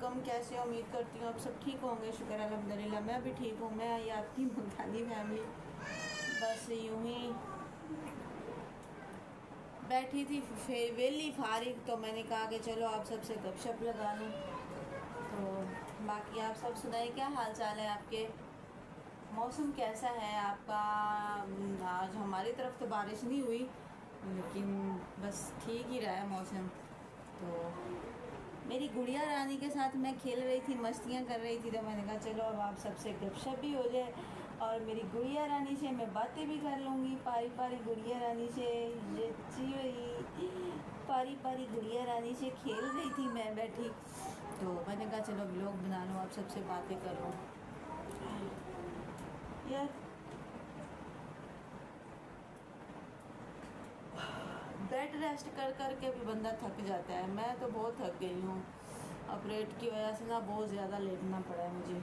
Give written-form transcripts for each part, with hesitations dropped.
कम कैसे उम्मीद करती हूँ आप सब ठीक होंगे। शुक्र अल्हम्दुलिल्लाह मैं भी ठीक हूँ। मैं आई आपकी मुल्तानी फैमिली। बस यूं ही बैठी थी फिर वेली फारिग, तो मैंने कहा कि चलो आप सबसे गपशप लगा लूँ। तो बाकी आप सब सुनाइए, क्या हाल चाल है आपके? मौसम कैसा है आपका? आज हमारी तरफ तो बारिश नहीं हुई, लेकिन बस ठीक ही रहा है मौसम। तो मेरी गुड़िया रानी के साथ मैं खेल रही थी, मस्तियाँ कर रही थी, तो मैंने कहा चलो अब आप सबसे गपशप भी हो जाए और मेरी गुड़िया रानी से मैं बातें भी कर लूँगी। पारी पारी गुड़िया रानी से पारी पारी गुड़िया रानी से खेल रही थी मैं बैठी, तो मैंने कहा चलो व्लॉग बना लूँ, आप सबसे बातें कर लूँ यार। बेड रेस्ट कर कर के भी बंदा थक जाता है। मैं तो बहुत थक गई हूँ, ऑपरेट की वजह से ना बहुत ज़्यादा लेटना पड़ा है मुझे।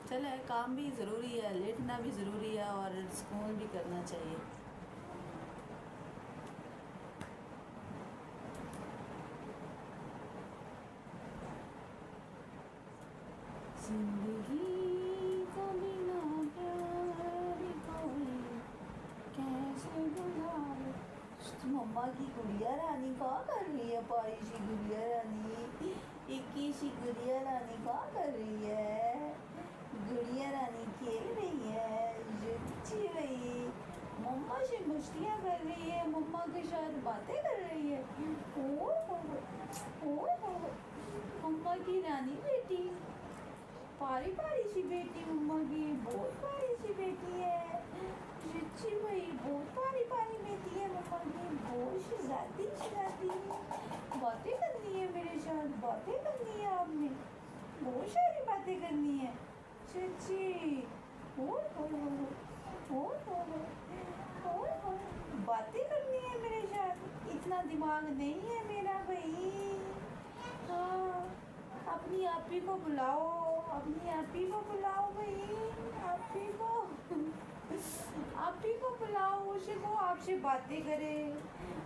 चले, काम भी ज़रूरी है, लेटना भी ज़रूरी है और सुकून भी करना चाहिए। जिंदगी को बिना प्यार कोई कैसे गुजारे। मम्मा की गुड़िया रानी क्या कर रही है? पारी सी गुड़िया रानी, इक्की सी गुड़िया रानी क्या कर रही है? गुड़िया रानी खेल रही है, जुच्ची भाई मम्मा से मस्तियाँ कर रही है, मम्मा के साथ बातें कर रही है। ओ मम्मा की रानी बेटी, पारी पारी सी बेटी, मम्मा की बहुत पारी सी बेटी है। जुच्ची भाई बहुत पारी पारी बेटी है मम्मा की, बहुत शरारती बातें करनी है मेरे साथ, बातें करनी है आपने, बहुत सारी बातें करनी है जुच्ची। बातें करनी है मेरे साथ, इतना दिमाग नहीं है मेरा भाई। हाँ, अपनी आपी को बुलाओ, अपनी आपी को बुलाओ भाई, आपी को आपी को बुलाओ, उसे वो आपसे बातें करे।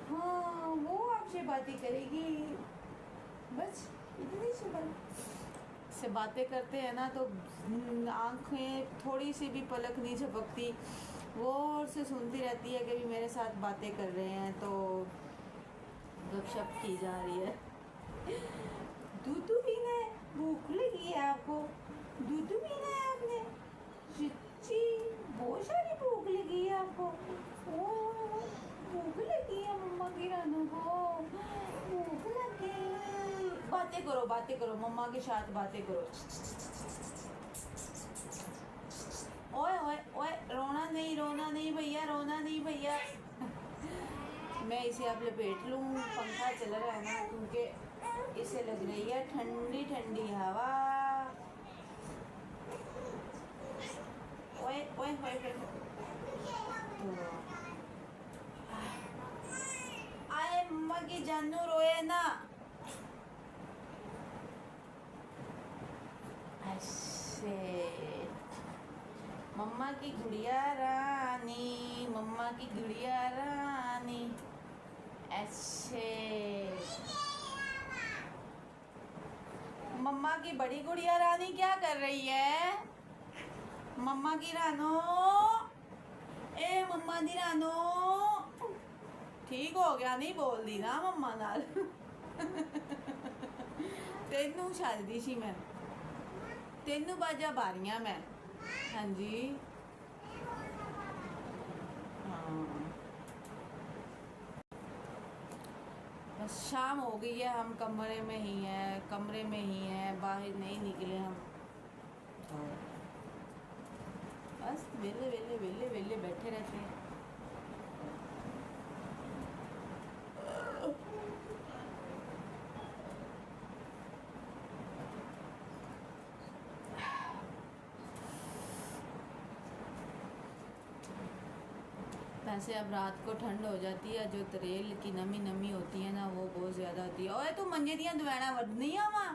हाँ, वो आपसे बातें करेगी, बस इतनी सी बात से बातें करते हैं ना तो आंखें थोड़ी सी भी पलक नहीं झपकती, वो और से सुनती रहती है कि भी मेरे साथ बातें कर रहे हैं, तो गपशप की जा रही है। दूध पीना है? भूख लगी है आपको? दूध पीना है आपने? जी, बहुत सारी भूख लगी है आपको? ओ, भूख लगी है मम्मा की रानू को, भूख लगी। बातें करो मम्मा के साथ, बातें करो। ओए ओए ओए, रोना नहीं भैया, रोना नहीं भैया। मैं इसे अब लपेट लूँ, पंखा चल रहा है ना, क्योंकि इसे लग रही है ठंडी ठंडी हवा। ओए ओए ओए, आए मम्मा की जानू रोए ना। ऐसे मम्मा की गुड़िया रानी, मम्मा की गुड़िया रानी, ऐसे मम्मा की बड़ी गुड़िया रानी क्या कर रही है? मम्मा की रानो, ए मम्मा दी रानो, ठीक हो गया नहीं बोल दी ना मम्मा नाल। तेनू छालदी सी मैं, तेनू बाजा बारियां मैं। हाँ जी, हाँ, बस शाम हो गई है, हम कमरे में ही हैं, बाहर नहीं निकले हम, तो बस वेले बैठे रहते हैं। वैसे अब रात को ठंड हो जाती है, जो तरेल की नमी होती है ना वो बहुत ज़्यादा होती है। ओए तू मंजे दियां दवैना वड्डनियां वा,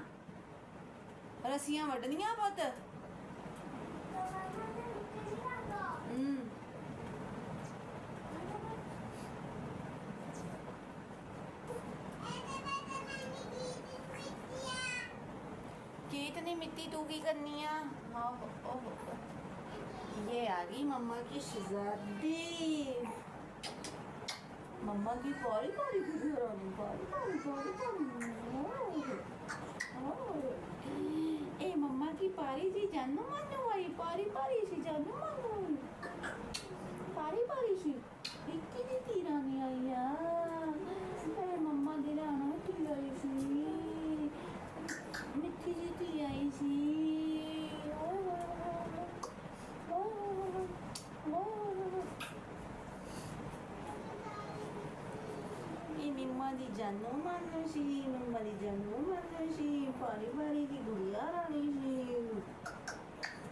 रस्सियां वड्डनियां पुत्त। इतनी मिट्टी तू की करनी है? हाँ ये आ गई मम्मा की शहजादी, मम्मा की पारी पारी गुजरानी, पारी पारी पारी पारी। ए मम्मा की पारी जी जानू मानू आई, पारी पारी सी जानू मानू आई, पारी पारी सी इक्की दी तीरानी आई यार। ए मम्मा दी राणा ती आई सी, मिठी जी ती आई सी। मम्मा दी जानू मानू सी, मम्मा दी जानू मानू सी, पारी पारी की गुड़िया रानी सी।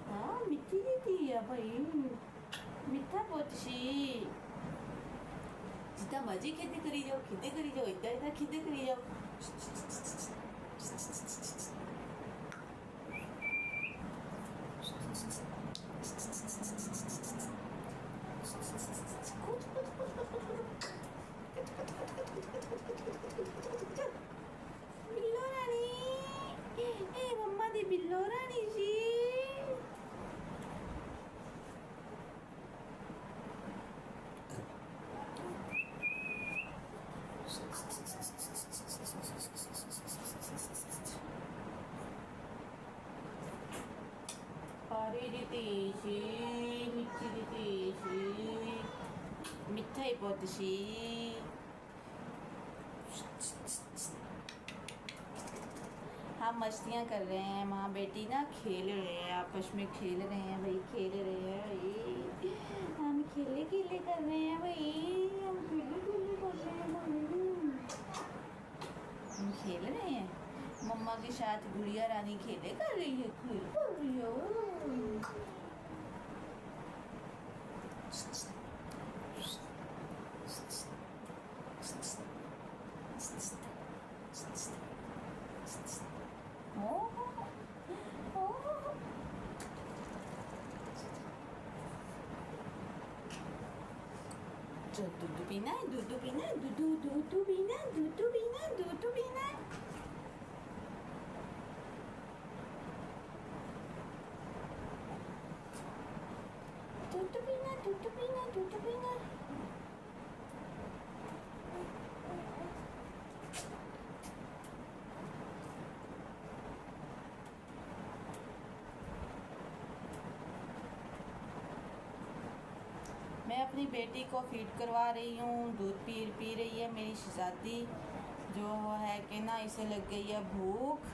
हाँ मिठी दी थी है भाई, मिठा पुत सी। जितना मर्जी खेती करी जाओ, खेती करी जाओ, इतना इतना खेती करी जाओ। बिल्लो रानी, ए मम्मा दी बिल्लो रानी जी। पारी दी तेजी, मिठी दी तेजी, मिठा ही पुत सी। हम मस्तियाँ कर रहे हैं, माँ बेटी ना खेल रहे हैं, आपस में खेल रहे हैं भाई, खेल रहे हैं भाई, हम खेले खेले कर रहे हैं भाई, हम खेले खेले कर रहे हैं भाई, हम खेल रहे हैं। मम्मा के साथ गुड़िया रानी खेले कर रही है, खेल कर रही है। दूध पीना है, दूध पीना है, दूध पीना है, दूध पीना है, दूध पीना है। दूध पीना, दूध पीना, दूध पीना। मैं अपनी बेटी को फीड करवा रही हूँ, दूध पी रही है मेरी शहजादी, जो है कि ना इसे लग गई है भूख,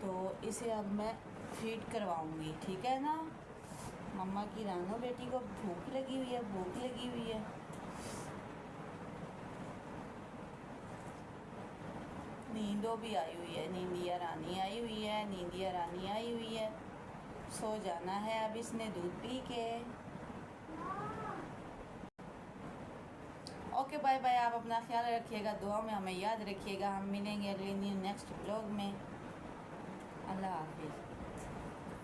तो इसे अब मैं फीड करवाऊँगी, ठीक है ना। मम्मा की रानो बेटी को भूख लगी हुई है, भूख लगी हुई है। नींदो भी आई हुई है, नींदिया रानी आई हुई है, नींदिया रानी आई हुई है। सो जाना है अब इसने दूध पी के। ओके बाय बाय, आप अपना ख्याल रखिएगा, दुआ में हमें याद रखिएगा। हम मिलेंगे अगले नेक्स्ट ब्लॉग में। अल्लाह हाफिज़।